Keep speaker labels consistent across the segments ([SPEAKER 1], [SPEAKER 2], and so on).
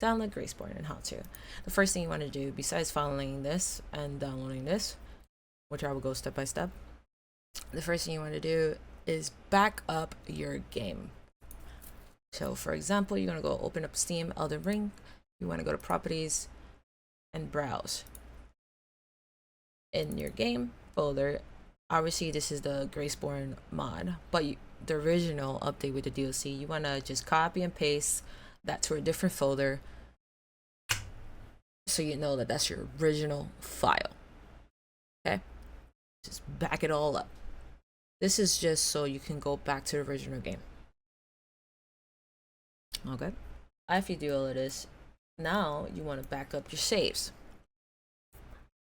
[SPEAKER 1] download GraceBorne and how to. The first thing you want to do, besides following this and downloading this, which I will go step by step, the first thing you want to do is back up your game. So for example, you're going to go open up Steam, Elden Ring. You want to go to properties and browse. In your game folder, obviously this is the GraceBorne mod, but the original update with the DLC, you want to just copy and paste that to a different folder so you know that that's your original file. Okay, just back it all up. This is just so you can go back to the original game. Okay, after you do all of this, now you want to back up your saves.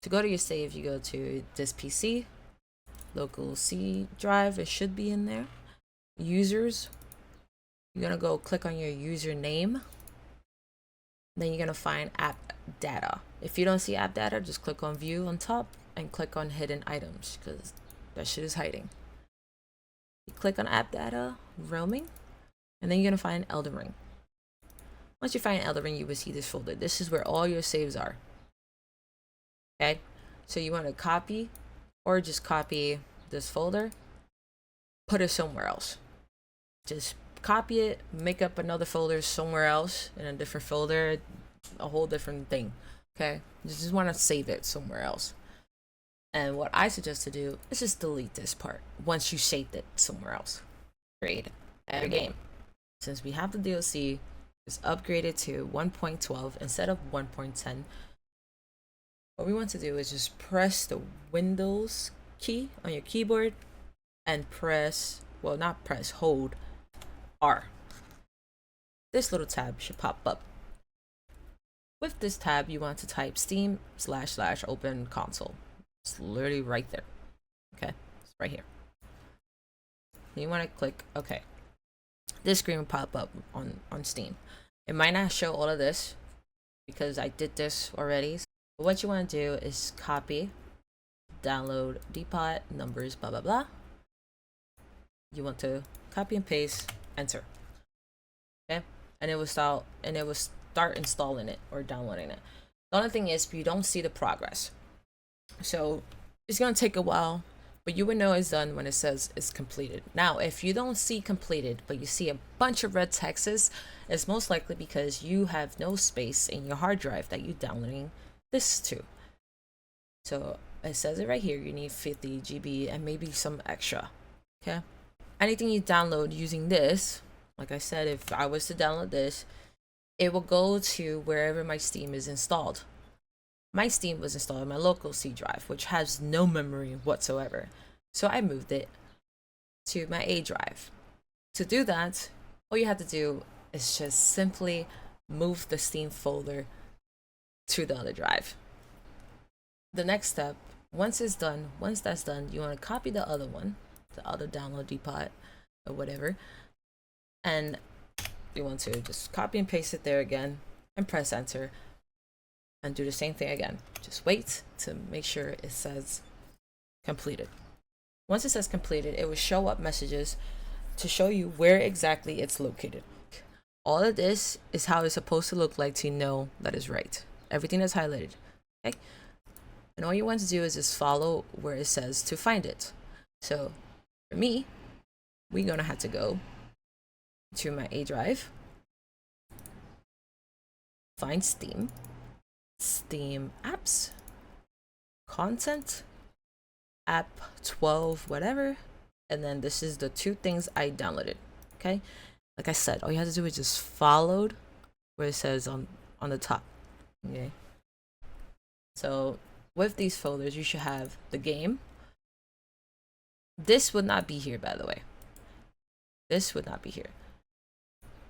[SPEAKER 1] To go to your save, you go to this PC, local C drive, it should be in there. Users, you're gonna go click on your username. Then you're gonna find app data. If you don't see app data, just click on view on top and click on hidden items, because that shit is hiding. You click on app data, roaming, and then you're gonna find Elden Ring. Once you find Elden Ring, you will see this folder. This is where all your saves are. Okay, so you want to copy or just copy this folder, put it somewhere else. Just copy it, make up another folder somewhere else in a different folder, a whole different thing. Okay, you just want to save it somewhere else. And what I suggest to do is just delete this part once you saved it somewhere else. Create a game. Since we have the DLC, it's upgraded to 1.12 instead of 1.10. What we want to do is just press the Windows key on your keyboard and press, well, not press, hold R. This little tab should pop up. With this tab, you want to type steam//open console. It's literally right there. Okay, it's right here. You want to click OK. This screen will pop up on Steam. It might not show all of this because I did this already. But what you want to do is copy, download, depot, numbers, blah, blah, blah. You want to copy and paste, enter. Okay, and it will start installing it or downloading it. The only thing is you don't see the progress. So it's going to take a while, but you will know it's done when it says it's completed. Now, if you don't see completed, but you see a bunch of red texts, it's most likely because you have no space in your hard drive that you're downloading this to. So it says it right here, you need 50 GB and maybe some extra. Okay, anything you download using this, like I said, if I was to download this, it will go to wherever my Steam is installed. My Steam was installed on my local C drive, which has no memory whatsoever, so I moved it to my A drive. To do that, all you have to do is just simply move the Steam folder to the other drive. The next step, once that's done, you want to copy the other one, the other download depot or whatever, and you want to just copy and paste it there again and press enter and do the same thing again. Just wait to make sure it says completed. Once it says completed, it will show up messages to show you where exactly it's located. All of this is how it's supposed to look like to know that is right. Everything that's highlighted. Okay, and all you want to do is just follow where it says to find it. So for me, we're gonna have to go to my A drive, find Steam apps, content, app 12, whatever, and then this is the two things I downloaded. Okay, like I said, all you have to do is just follow where it says on the top. Okay, so with these folders, you should have the game. This would not be here, by the way. This would not be here.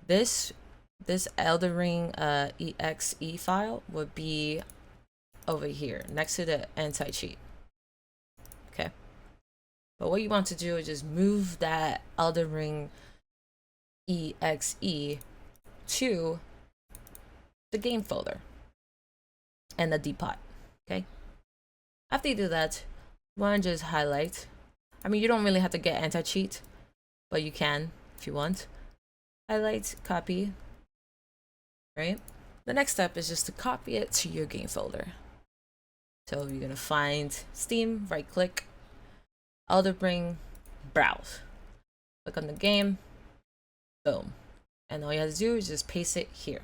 [SPEAKER 1] This Elden Ring exe file would be over here next to the anti-cheat. Okay, but what you want to do is just move that Elden Ring exe to the game folder and the depot. Okay, after you do that, you want to just highlight. I mean, you don't really have to get anti-cheat, but you can if you want. Highlight, copy, right? The next step is just to copy it to your game folder. So you're gonna find Steam, right click, Elden, browse. Click on the game, boom. And all you have to do is just paste it here.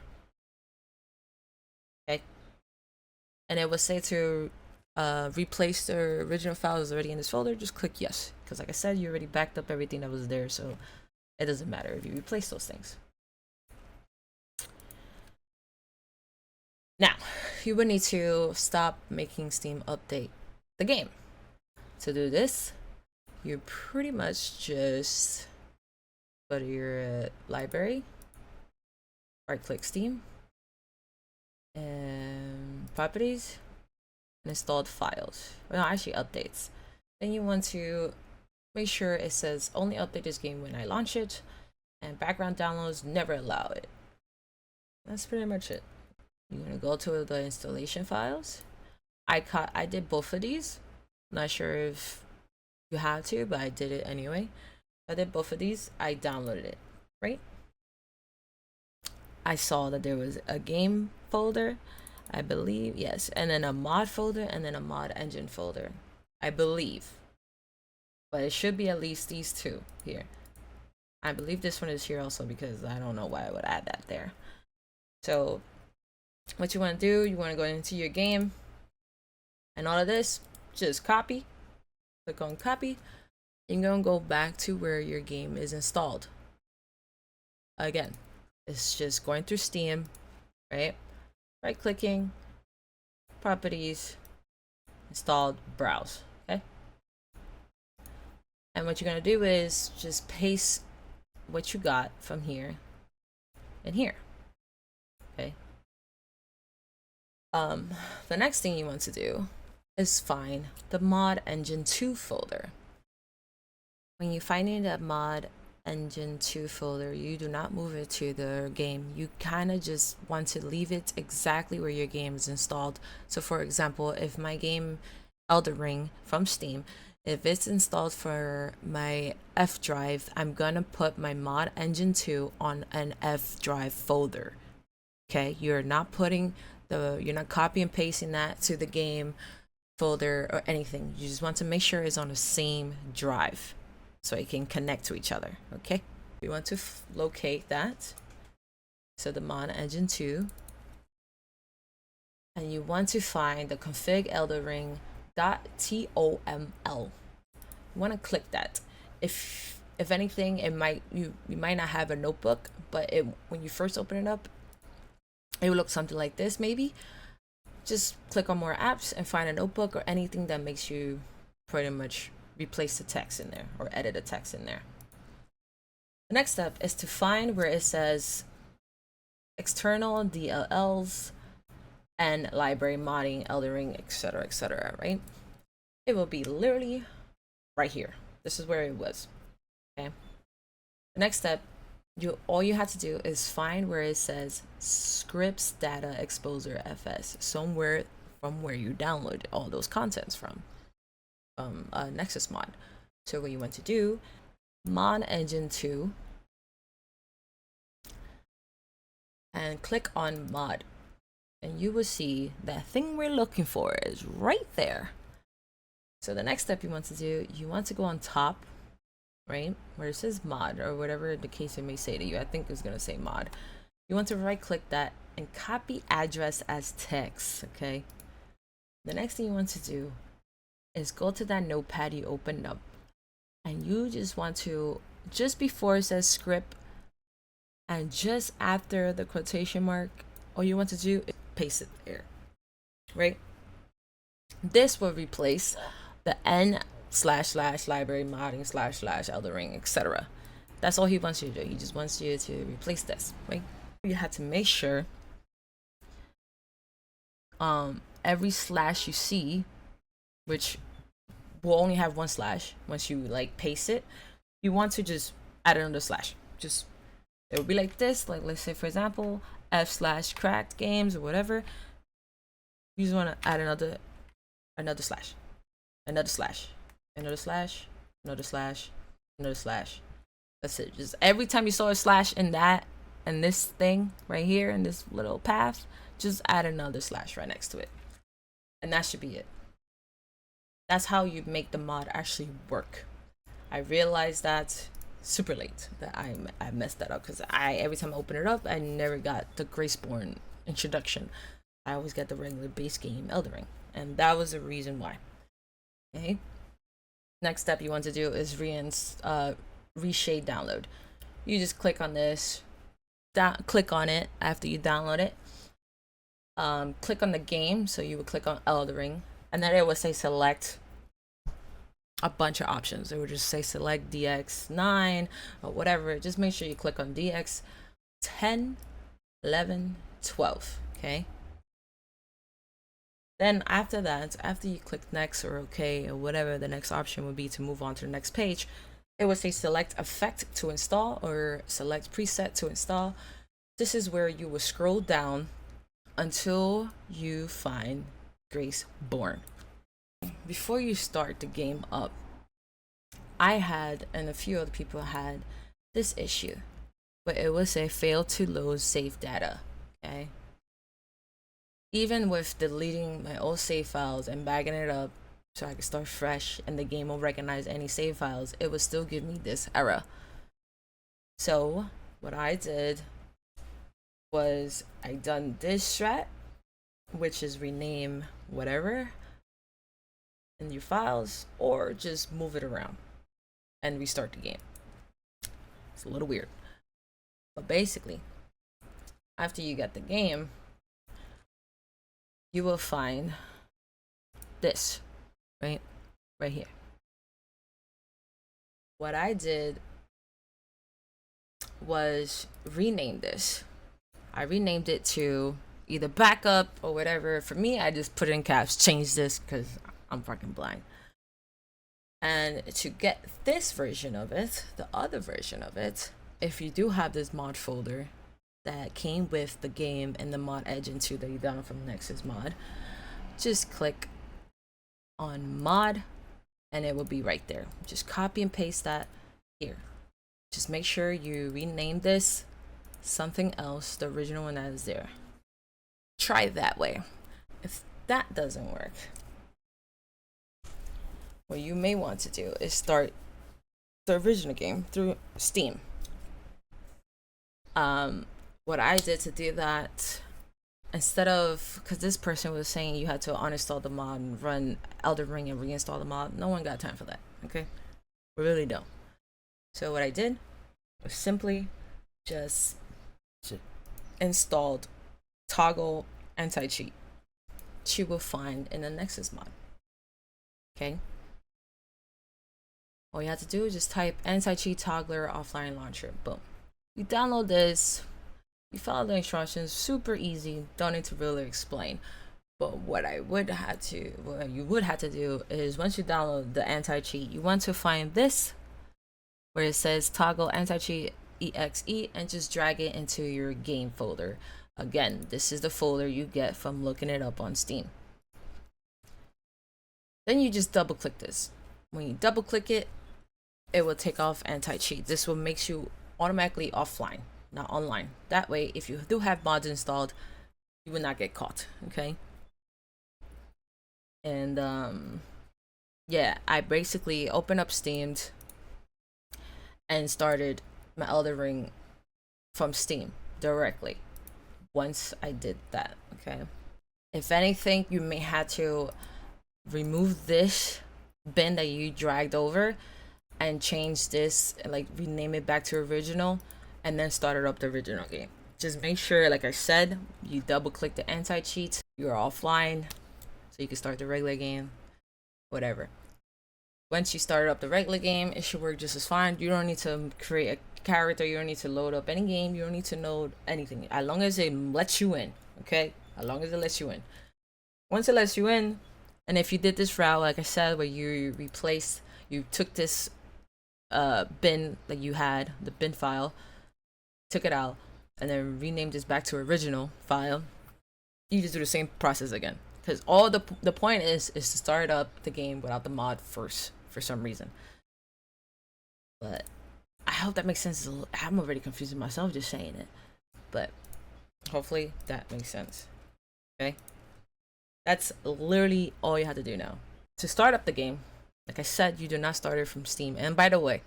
[SPEAKER 1] Okay. And it will say to replace the original files already in this folder, just click yes. Because like I said, you already backed up everything that was there, so it doesn't matter if you replace those things. Now, you would need to stop making Steam update the game. To do this, you pretty much just go to your library, right click Steam, and properties, and installed files. Well, actually updates. Then you want to make sure it says only update this game when I launch it, and background downloads never allow it. That's pretty much it. You're gonna go to the installation files. I did both of these. Not sure if you have to, but I did it anyway. I did both of these. I downloaded it, right? I saw that there was a game folder, I believe, yes, and then a mod folder, and then a mod engine folder, I believe. But it should be at least these two here. I believe this one is here also because I don't know why I would add that there. So what you want to do, you want to go into your game, and all of this, just copy. Click on copy. You're going to go back to where your game is installed. Again, it's just going through Steam, right? Right clicking, properties, installed, browse, okay? And what you're going to do is just paste what you got from here and here, okay? The next thing you want to do is find the mod engine 2 folder. When you find in that mod engine 2 folder, you do not move it to the game. You kind of just want to leave it exactly where your game is installed. So for example, if my game Elden from Steam, if it's installed for my F drive, I'm gonna put my mod engine 2 on an F drive folder. Okay, you're not putting you're not copy and pasting that to the game folder or anything. You just want to make sure it's on the same drive so it can connect to each other. Okay, we want to locate that, so the mod engine 2, and you want to find the config eldenring.toml. You want to click that. If anything, it might you might not have a notebook, but when you first open it up, it will look something like this. Maybe just click on more apps and find a notebook or anything that makes you pretty much replace the text in there or edit the text in there. The next step is to find where it says external DLLs and library modding, Elden, etc., right? It will be literally right here. This is where it was. Okay. The next step, all you have to do is find where it says scripts data exposure fs, somewhere from where you download all those contents from nexusmod. So what you want to do, mod engine 2, and click on mod, and you will see that thing we're looking for is right there. So the next step you want to do, you want to go on top, right where it says mod, or whatever the case it may say to you. I think it's gonna say mod. You want to right click that and copy address as text. Okay, the next thing you want to do is go to that notepad you opened up, and you just want to, just before it says script and just after the quotation mark, all you want to do is paste it there, right? This will replace the n//library modding / Elden, etc. That's all he wants you to do. He just wants you to replace this, right? You have to make sure every slash you see, which will only have one slash once you like paste it, you want to just add another slash. Just, it will be like this, like let's say for example f/cracked games or whatever. You just want to add another slash, another slash, another slash, another slash, another slash. That's it. Just every time you saw a slash in that and this thing right here in this little path, just add another slash right next to it, and that should be it. That's how you make the mod actually work. I realized that super late that I messed that up, because every time I open it up, I never got the GraceBorne introduction. I always get the regular base game Elden Ring, and that was the reason why. Okay. Next step you want to do is reshade download. You just click on this, click on it after you download it. Click on the game, so you would click on Elden Ring, and then it would say select a bunch of options. It would just say select DX9 or whatever. Just make sure you click on DX 10, 11, 12. Okay. Then after that, after you click next or okay or whatever the next option would be to move on to the next page, it would say select effect to install or select preset to install. This is where you will scroll down until you find GraceBorne. Before you start the game up, I had, and a few other people had, this issue, but it would say fail to load save data. Okay. Even with deleting my old save files and bagging it up so I could start fresh and the game will recognize any save files, it would still give me this error. So what I did was I done this strat, which is rename whatever in your files, or just move it around and restart the game. It's a little weird, but basically after you get the game, you will find this right here. What I did was rename this. I renamed it to either backup or whatever. For me, I just put it in caps, change this because I'm fucking blind. And to get this version of it, the other version of it, if you do have this mod folder that came with the game and the mod engine 2 that you download from nexusmod, just click on mod and it will be right there. Just copy and paste that here. Just make sure you rename this something else, the original one that is there. Try it that way. If that doesn't work, what you may want to do is start the original game through Steam. What I did to do that, instead of, because this person was saying you had to uninstall the mod and run Elden Ring and reinstall the mod, no one got time for that. Okay, we really don't. So what I did was simply just installed toggle anti-cheat, which you will find in the nexusmod. Okay, all you have to do is just type anti-cheat toggler offline launcher. Boom. You download this, you follow the instructions, super easy, don't need to really explain. But what you would have to do is, once you download the anti-cheat, you want to find this where it says toggle anti-cheat exe and just drag it into your game folder. Again, this is the folder you get from looking it up on Steam. Then you just double click this. When you double click it, it will take off anti-cheat. This will make you automatically offline, not online. That way, if you do have mods installed, you will not get caught. Okay. And yeah, I basically opened up Steam and started my Elden Ring from Steam directly once I did that. Okay, if anything, you may have to remove this bin that you dragged over and change this and like rename it back to original and then start it up the original game. Just make sure, like I said, you double click the anti-cheat, you're offline, so you can start the regular game, whatever. Once you start up the regular game, it should work just as fine. You don't need to create a character, you don't need to load up any game, you don't need to load anything, as long as it lets you in. Okay, as long as it lets you in. Once it lets you in, and if you did this route, like I said, where you took this bin that you had, the bin file, took it out, and then renamed this back to original file, you just do the same process again. Because all the point is to start up the game without the mod first, for some reason. But I hope that makes sense. I'm already confusing myself just saying it. but hopefully that makes sense. Okay, that's literally all you have to do now to start up the game. Like I said, you do not start it from Steam. And by the way,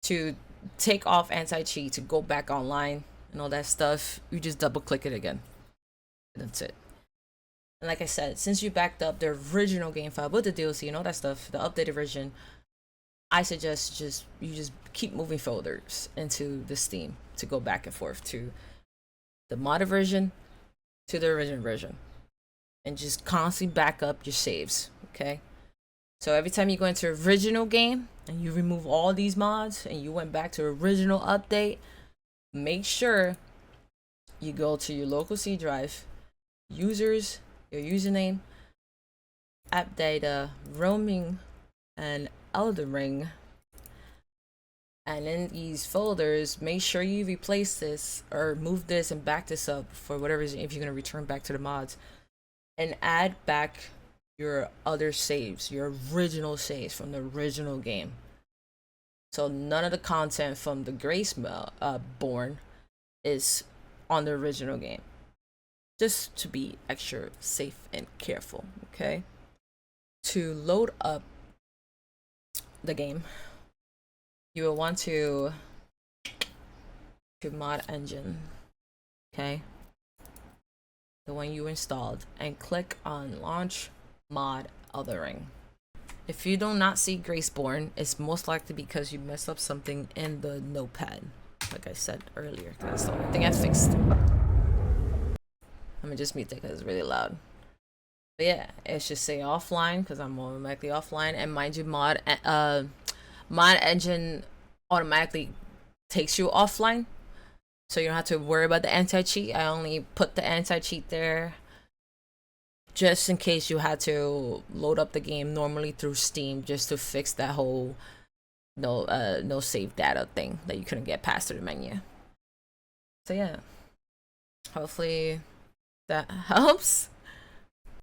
[SPEAKER 1] to take off anti-cheat, to go back online and all that stuff, you just double click it again. That's it. And like I said, since you backed up the original game file with the DLC and all that stuff, the updated version, I suggest you just keep moving folders into the Steam to go back and forth to the modded version to the original version, and just constantly back up your saves. Okay, so every time you go into original game and you remove all these mods and you went back to original update, make sure you go to your local C drive, users, your username, app data, roaming, and Elden Ring, and in these folders, make sure you replace this or move this and back this up for whatever reason if you're going to return back to the mods, and add back your other saves, your original saves from the original game. So none of the content from the GraceBorne is on the original game, just to be extra safe and careful. Okay, to load up the game, you will want to mod engine, okay, the one you installed, and click on launch mod Elden Ring. If you do not see GraceBorne, it's most likely because you messed up something in the notepad, like I said earlier. That's the only thing I fixed. Let me just mute that because it's really loud. But yeah, it should say offline because I'm automatically offline. And mind you, mod engine automatically takes you offline, so you don't have to worry about the anti-cheat. I only put the anti-cheat there just in case you had to load up the game normally through Steam, just to fix that whole no save data thing that you couldn't get past through the menu. So yeah, hopefully that helps.